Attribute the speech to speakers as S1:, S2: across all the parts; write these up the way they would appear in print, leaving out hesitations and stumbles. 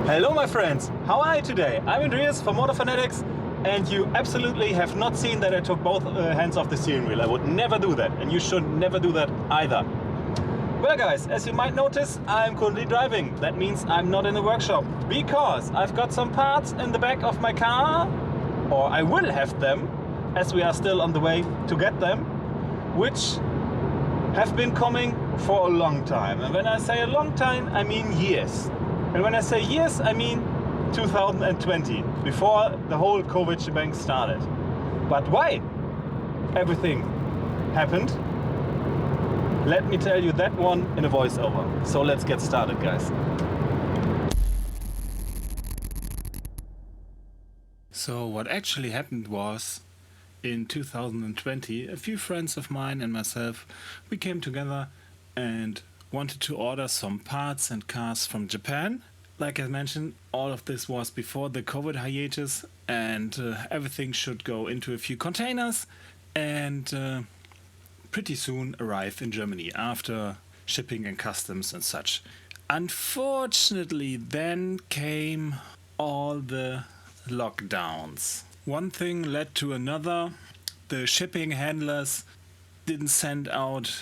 S1: Hello my friends, how are you today? I'm Andreas from Motorfanatics, and you absolutely have not seen that I took both hands off the steering wheel. I would never do that, and you should never do that either. Well guys, as you might notice, I'm currently driving. That means I'm not in the workshop, because I've got some parts in the back of my car, or I will have them, as we are still on the way to get them, which have been coming for a long time. And when I say a long time, I mean years. And when I say years, I mean 2020, before the whole COVID shebang started. But why everything happened, let me tell you that one in a voiceover. So let's get started, guys.
S2: So what actually happened was, in 2020, a few friends of mine and myself, we came together and wanted to order some parts and cars from Japan. Like I mentioned, all of this was before the COVID hiatus, and everything should go into a few containers and pretty soon arrive in Germany after shipping and customs and such. Unfortunately, then came all the lockdowns. One thing led to another. The shipping handlers didn't send out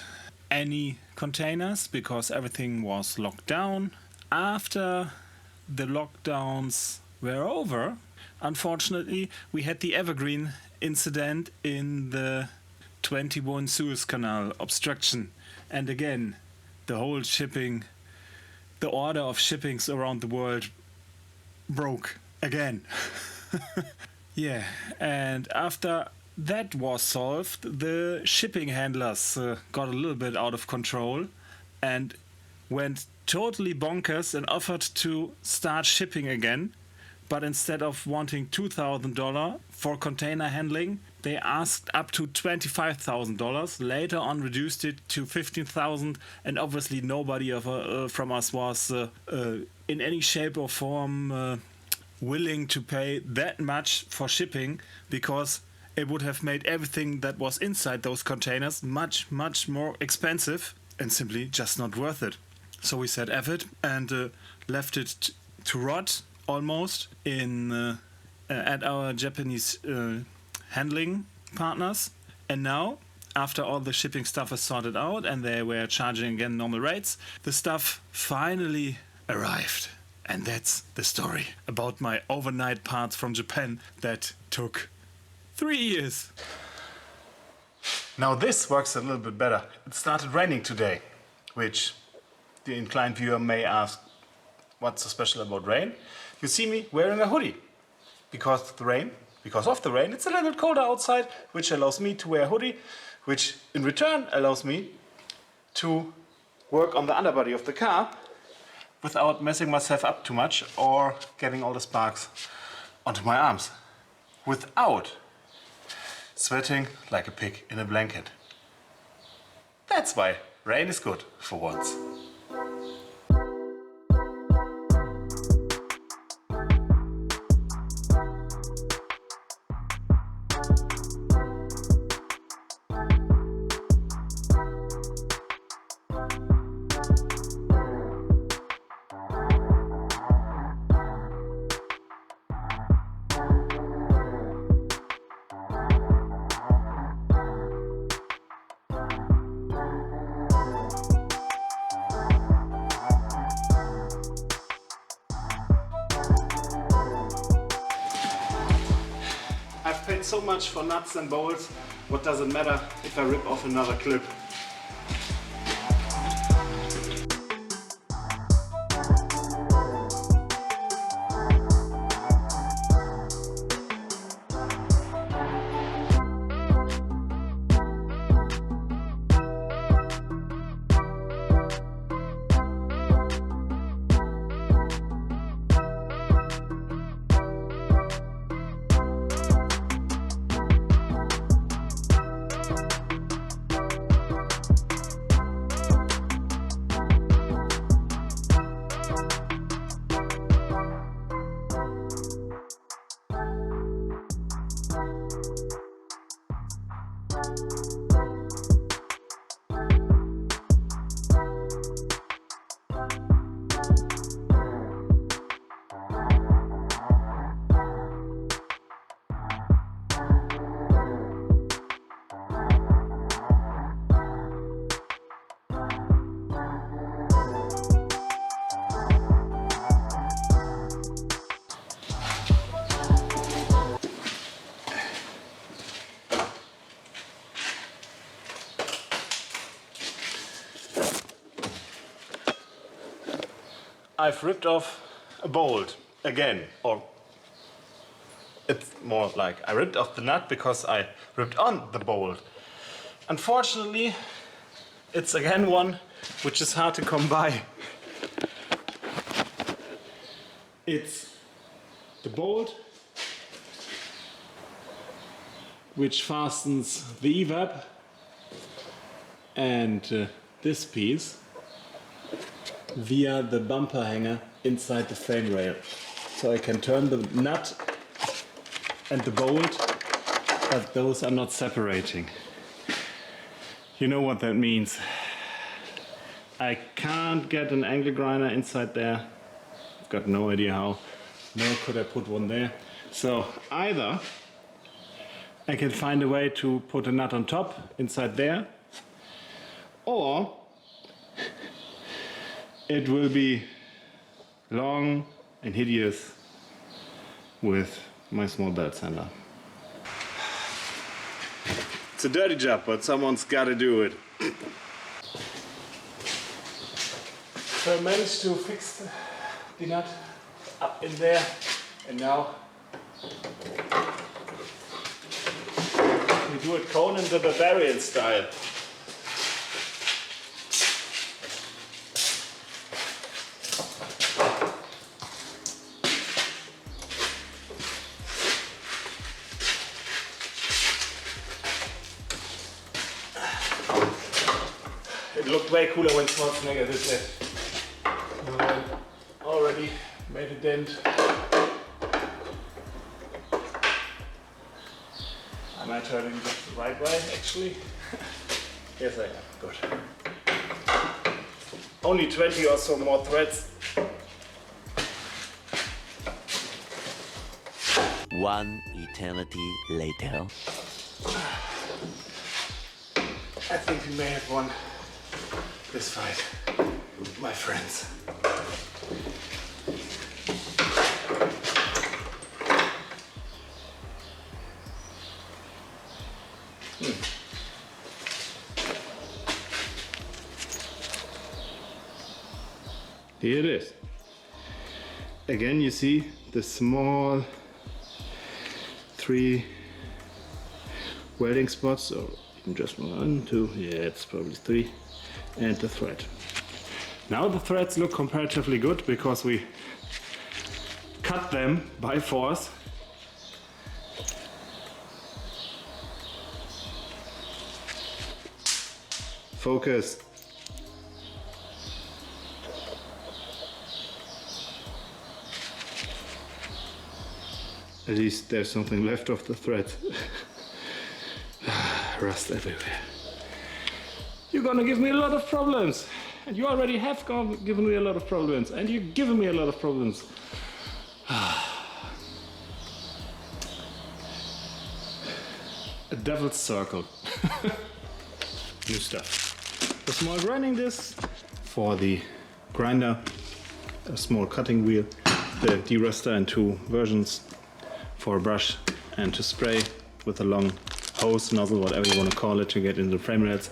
S2: any containers because everything was locked down. After the lockdowns were over, unfortunately, we had the Evergreen incident in the 21 Suez Canal obstruction. And again, the whole shipping, the order of shippings around the world broke again. Yeah, and after that was solved, the shipping handlers got a little bit out of control and went totally bonkers and offered to start shipping again. But instead of wanting $2,000 for container handling, they asked up to $25,000. Later on reduced it to $15,000, and obviously nobody from us was in any shape or form willing to pay that much for shipping, because it would have made everything that was inside those containers much more expensive and simply just not worth it. So we said F it and left it to rot almost in at our Japanese handling partners. And now, after all the shipping stuff is sorted out and they were charging again normal rates, the stuff finally arrived. And that's the story about my overnight parts from Japan that took 3 years.
S1: Now this works a little bit better. It started raining today, which the inclined viewer may ask, what's so special about rain? You see me wearing a hoodie. Because of the rain, it's a little bit colder outside, which allows me to wear a hoodie, which in return allows me to work on the underbody of the car without messing myself up too much or getting all the sparks onto my arms, without sweating like a pig in a blanket. That's why rain is good for once. I've paid so much for nuts and bolts, what does it matter if I rip off another clip? I've ripped off a bolt again, or it's more like I ripped off the nut because I ripped on the bolt. Unfortunately, it's again one which is hard to come by. It's the bolt which fastens the evap and this piece via the bumper hanger inside the frame rail. So I can turn the nut and the bolt, but those are not separating. You know what that means. I can't get an angle grinder inside there. I've got no idea how, nor could I put one there. So either I can find a way to put a nut on top inside there, or it will be long and hideous with my small belt sander. It's a dirty job, but someone's got to do it. So I managed to fix the nut up in there, and now we do it Conan the Barbarian style. It looked way cooler when Schwarzenegger did that. Already made a dent. Am I turning this the right way actually? Yes I am, good. Only 20 or so more threads.
S3: One eternity later.
S1: I think we may have won this fight, my friends. Here it is. Again, you see the small 3 welding spots, or even just 1, 2, yeah, it's probably 3, and the thread. Now the threads look comparatively good because we cut them by force. Focus. At least there's something left of the thread. Rust everywhere. You're gonna give me a lot of problems. And you already have given me a lot of problems. And you've given me a lot of problems. A devil's circle. New stuff. A small grinding disc for the grinder. A small cutting wheel. The deruster and 2 versions for a brush and to spray with a long hose, nozzle, whatever you want to call it, to get into the frame rails.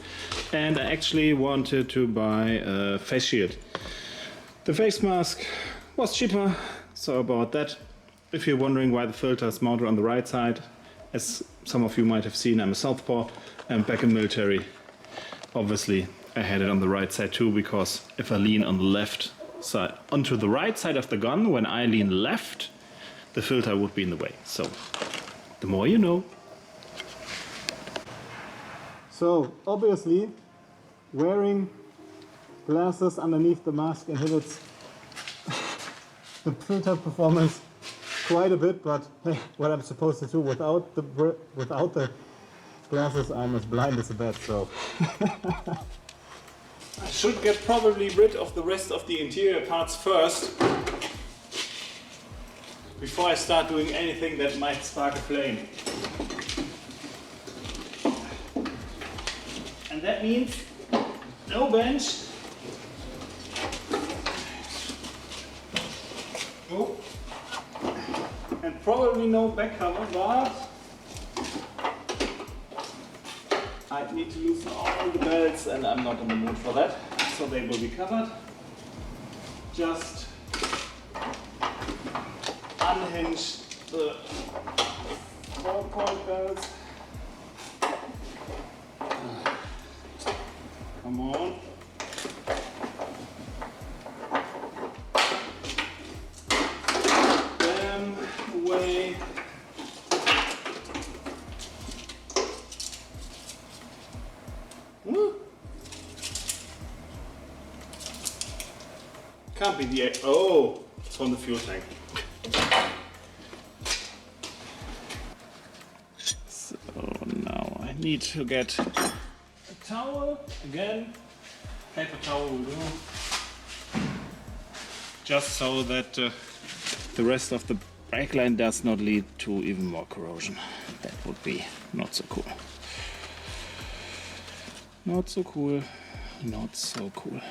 S1: And I actually wanted to buy a face shield. The face mask was cheaper, so about that. If you're wondering why the filter is mounted on the right side, as some of you might have seen, I'm a southpaw and back in military. Obviously I had it on the right side too, because if I lean on the left side, onto the right side of the gun, when I lean left, the filter would be in the way. So, the more you know. So, obviously, wearing glasses underneath the mask inhibits the filter performance quite a bit, but hey, what I'm supposed to do without the glasses, I'm as blind as a bat, so. I should get probably rid of the rest of the interior parts first, before I start doing anything that might spark a flame. And that means no bench. Oh. And probably no back cover, but I need to loosen all the belts and I'm not in the mood for that, so they will be covered. Just unhinge the 4-point belts. Come on. Them away. Can't be the air. Oh, it's from the fuel tank. So now I need to get a towel again. Paper towel will do. Just so that the rest of the brake line does not lead to even more corrosion. That would be not so cool. Not so cool. Not so cool.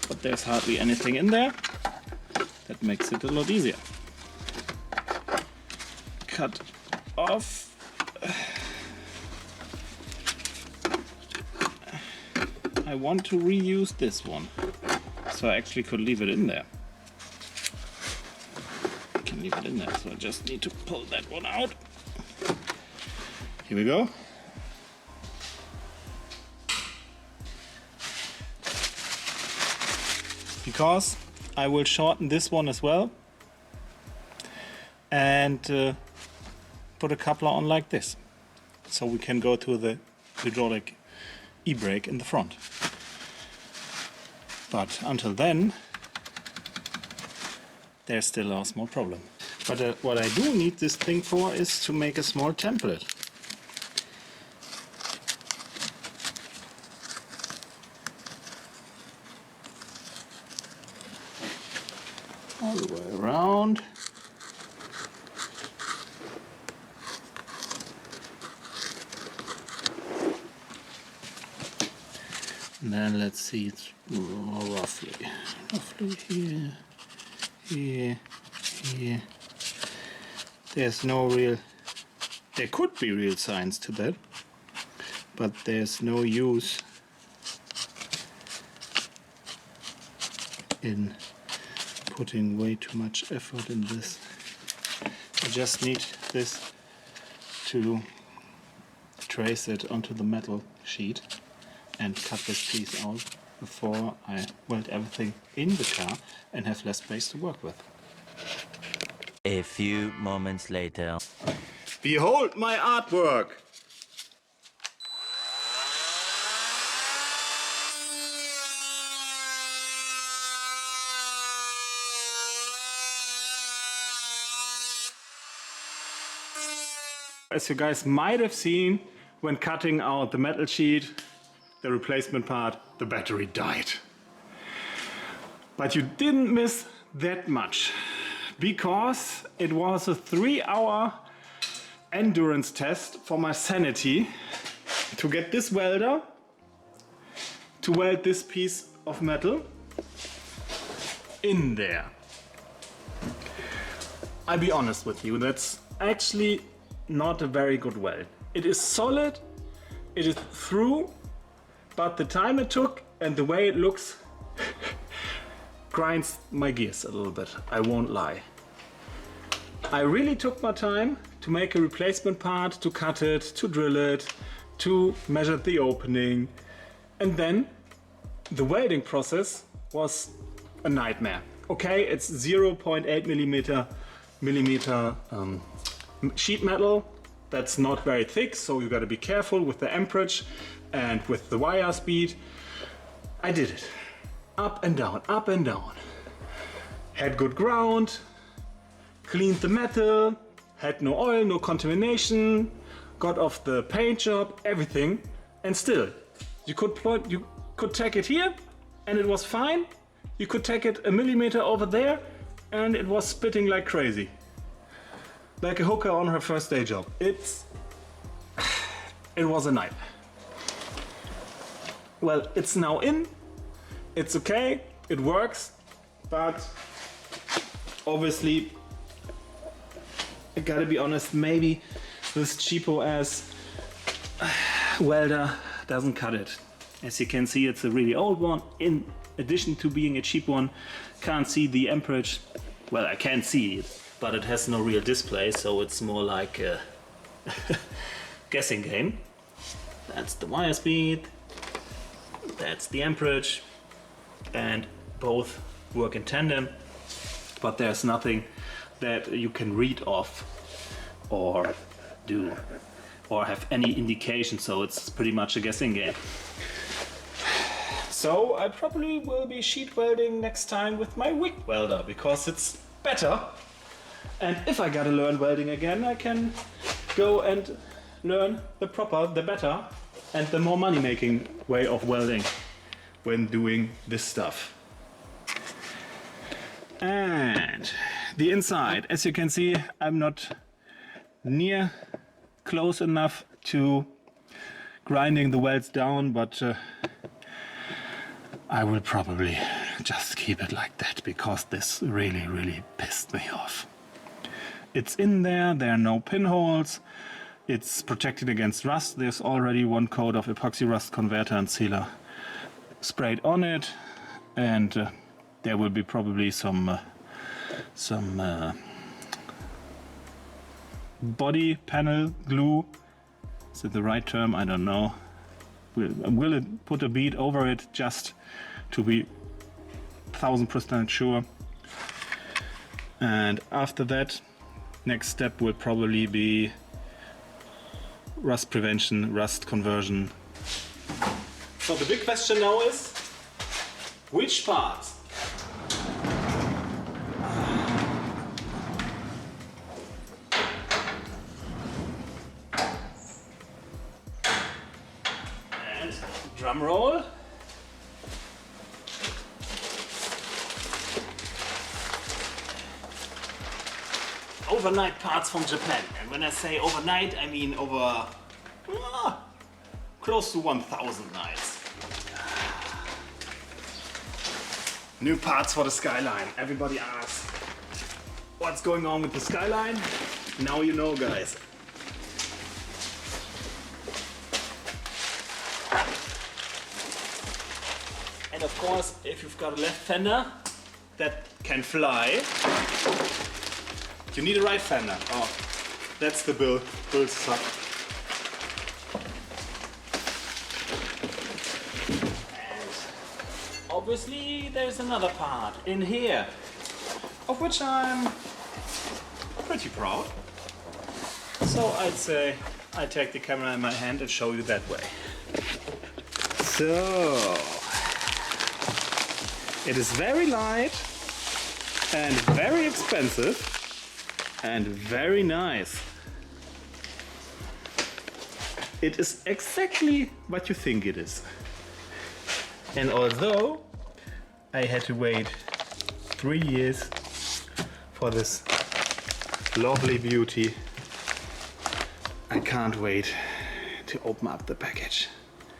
S1: But there's hardly anything in there. That makes it a lot easier. Cut off. I want to reuse this one, so I actually could leave it in there. I can leave it in there, so I just need to pull that one out. Here we go. Because I will shorten this one as well and put a coupler on like this, so we can go to the hydraulic e-brake in the front. But until then, there's still a small problem. But what I do need this thing for is to make a small template. All the way around. And then let's see, it's roughly here, here, here. There's no real, there could be real signs to that, but there's no use in putting way too much effort in this. I just need this to trace it onto the metal sheet and cut this piece out before I weld everything in the car and have less space to work with.
S3: A few moments later.
S1: Behold my artwork! As you guys might have seen, when cutting out the metal sheet, the replacement part, the battery died. But you didn't miss that much, because it was a 3-hour endurance test for my sanity to get this welder to weld this piece of metal in there. I'll be honest with you, that's actually not a very good weld. It is solid, it is through, but the time it took and the way it looks grinds my gears a little bit, I won't lie. I really took my time to make a replacement part, to cut it, to drill it, to measure the opening, and then the welding process was a nightmare. Okay, it's 0.8 millimeter sheet metal. That's not very thick, so you got to be careful with the amperage and with the wire speed. I did it. Up and down, up and down. Had good ground, cleaned the metal, had no oil, no contamination, got off the paint job, everything, and still, you could take it here and it was fine. You could take it a millimeter over there and it was spitting like crazy. Like a hooker on her first day job. It was a nightmare. Well, it's now in, it's okay, it works, but obviously, I gotta be honest, maybe this cheapo ass welder doesn't cut it. As you can see, it's a really old one. In addition to being a cheap one, can't see the amperage well, I can't see it, but it has no real display, so it's more like a guessing game. That's the wire speed, that's the amperage, and both work in tandem, but there's nothing that you can read off or do or have any indication, so it's pretty much a guessing game. So I probably will be sheet welding next time with my wig welder because it's better, and if I gotta learn welding again, I can go and learn the proper, the better and the more money making way of welding when doing this stuff. And the inside, as you can see, I'm not near close enough to grinding the welds down, but I will probably just keep it like that because this really pissed me off. It's in there, there are no pinholes, it's protected against rust, there's already one coat of epoxy rust converter and sealer sprayed on it, and there will be probably some body panel glue. Is it the right term? I don't know. Will it put a bead over it just to be 1000% sure? And after that, next step will probably be rust prevention, rust conversion. So the big question now is, which parts? And drum roll. Overnight parts from Japan. And when I say overnight, I mean over close to 1000 nights. New parts for the Skyline. Everybody asks, what's going on with the Skyline? Now you know, guys. And of course, if you've got a left fender that can fly, you need a right fender. Oh, that's the bill. Bills suck. And obviously there's another part in here, of which I'm pretty proud. So I'd say I take the camera in my hand and show you that way. So it is very light and very expensive and very nice. It is exactly what you think it is. And although I had to wait 3 years for this lovely beauty, I can't wait to open up the package.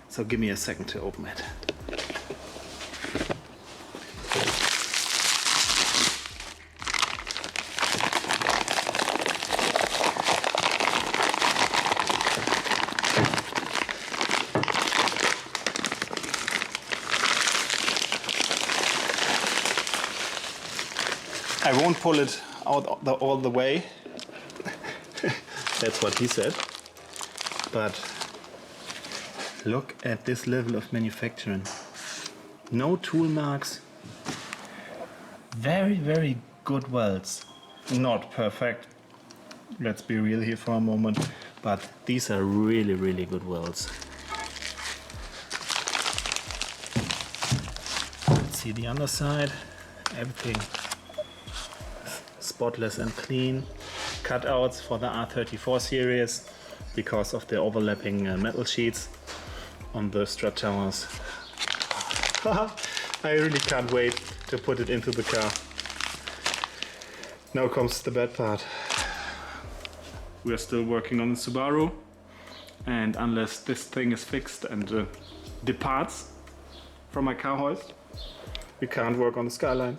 S1: So give me a second to open it. I won't pull it out all the way. That's what he said. But look at this level of manufacturing. No tool marks. Very good welds. Not perfect. Let's be real here for a moment. But these are really good welds. Let's see the underside. Everything spotless and clean. Cutouts for the R34 series because of the overlapping metal sheets on the strut towers. I really can't wait to put it into the car. Now comes the bad part. We are still working on the Subaru, and unless this thing is fixed and departs from my car hoist, we can't work on the Skyline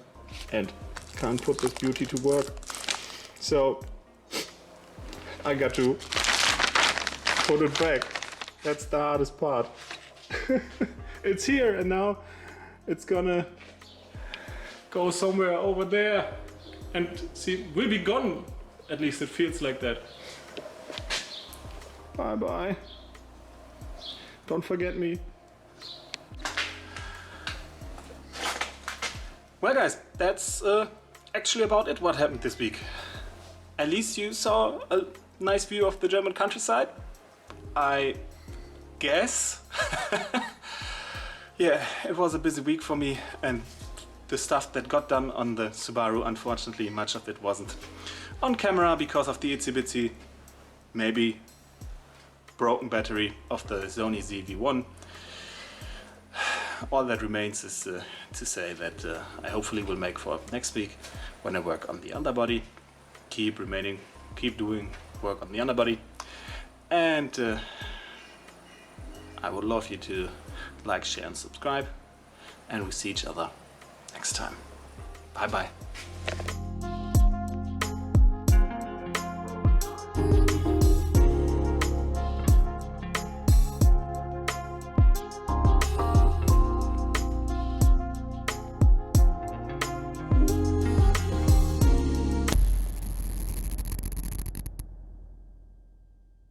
S1: and can't put this beauty to work. So I got to put it back. That's the hardest part. It's here and now it's gonna go somewhere over there
S2: and see, will be gone. At least it feels like that. Bye bye. Don't forget me. Well guys, that's actually about it what happened this week. At least you saw a nice view of the German countryside, I guess. Yeah, it was a busy week for me, and the stuff that got done on the Subaru, unfortunately much of it wasn't on camera because of the itsy bitsy, maybe broken battery of the Sony ZV-1. All that remains is to say that I hopefully will make for next week when I work on the underbody. Keep doing work on the underbody, and I would love you to like, share and subscribe, and we see each other next time. Bye bye.